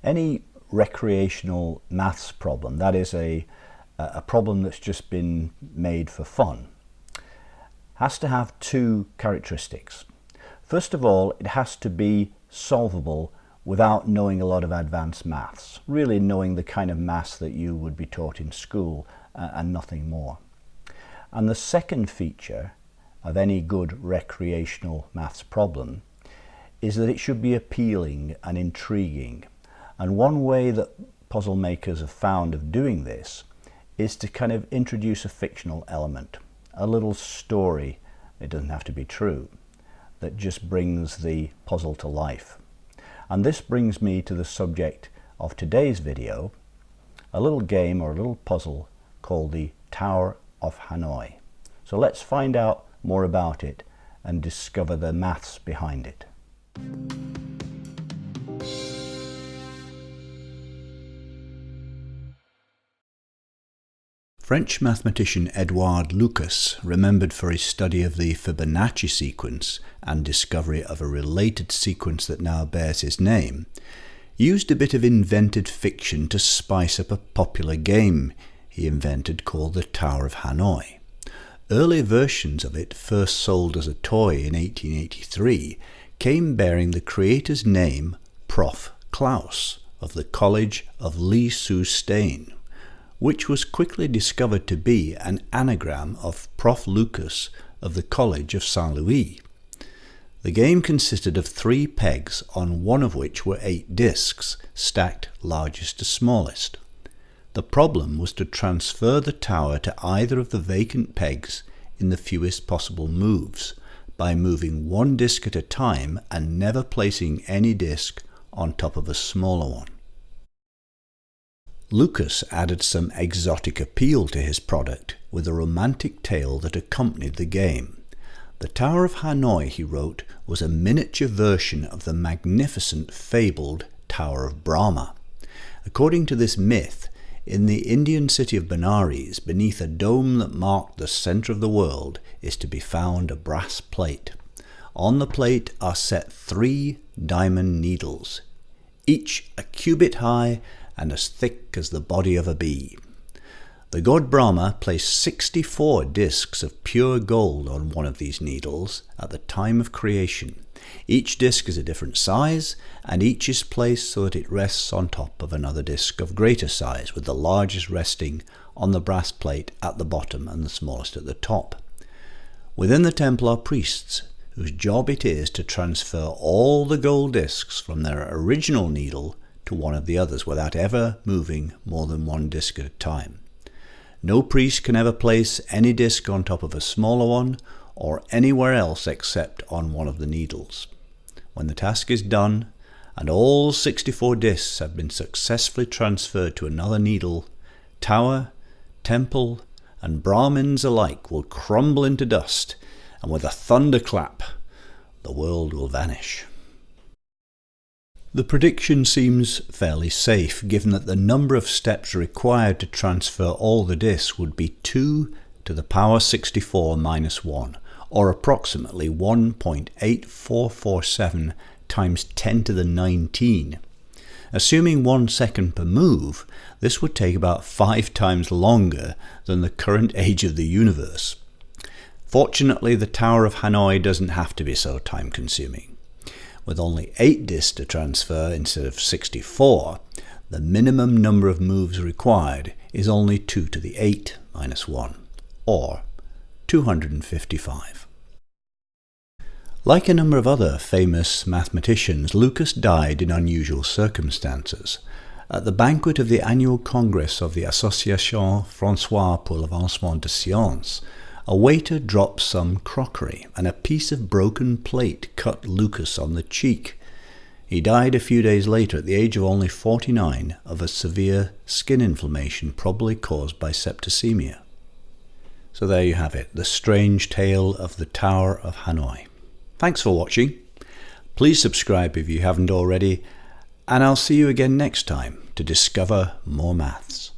Any recreational maths problem, that is a problem that's just been made for fun, has to have two characteristics. First of all, it has to be solvable without knowing a lot of advanced maths, really knowing the kind of maths that you would be taught in school and nothing more. And the second feature of any good recreational maths problem is that it should be appealing and intriguing. And one way that puzzle makers have found of doing this is to kind of introduce a fictional element, a little story, it doesn't have to be true, that just brings the puzzle to life. And this brings me to the subject of today's video, a little game or a little puzzle called the Tower of Hanoi. So let's find out more about it and discover the maths behind it. French mathematician Edouard Lucas, remembered for his study of the Fibonacci sequence and discovery of a related sequence that now bears his name, used a bit of invented fiction to spice up a popular game he invented called the Tower of Hanoi. Early versions of it, first sold as a toy in 1883, came bearing the creator's name, Prof. Klaus, of the College of Lee-Sue-Stein, which was quickly discovered to be an anagram of Prof. Lucas of the College of St. Louis. The game consisted of 3 pegs, on one of which were 8 discs, stacked largest to smallest. The problem was to transfer the tower to either of the vacant pegs in the fewest possible moves, by moving 1 disc at a time and never placing any disc on top of a smaller one. Lucas added some exotic appeal to his product with a romantic tale that accompanied the game. The Tower of Hanoi, he wrote, was a miniature version of the magnificent fabled Tower of Brahma. According to this myth, in the Indian city of Benares, beneath a dome that marked the centre of the world, is to be found a brass plate. On the plate are set 3 diamond needles, each a cubit high and as thick as the body of a bee. The god Brahma placed 64 discs of pure gold on one of these needles at the time of creation. Each disc is a different size, and each is placed so that it rests on top of another disc of greater size, with the largest resting on the brass plate at the bottom and the smallest at the top. Within the temple are priests, whose job it is to transfer all the gold discs from their original needle to one of the others without ever moving more than 1 disc at a time. No priest can ever place any disc on top of a smaller one or anywhere else except on one of the needles. When the task is done and all 64 discs have been successfully transferred to another needle, tower, temple and Brahmins alike will crumble into dust, and with a thunderclap the world will vanish. The prediction seems fairly safe, given that the number of steps required to transfer all the discs would be 2 to the power 64 minus 1, or approximately 1.8447 times 10 to the 19. Assuming 1 second per move, this would take about 5 times longer than the current age of the universe. Fortunately, the Tower of Hanoi doesn't have to be so time-consuming. With only 8 discs to transfer instead of 64, the minimum number of moves required is only 2 to the 8 minus 1, or 255. Like a number of other famous mathematicians, Lucas died in unusual circumstances. At the banquet of the annual congress of the Association Française pour l'Avancement des Sciences, a waiter dropped some crockery, and a piece of broken plate cut Lucas on the cheek. He died a few days later at the age of only 49 of a severe skin inflammation probably caused by septicemia. So there you have it, the strange tale of the Tower of Hanoi. Thanks for watching. Please subscribe if you haven't already, and I'll see you again next time to discover more maths.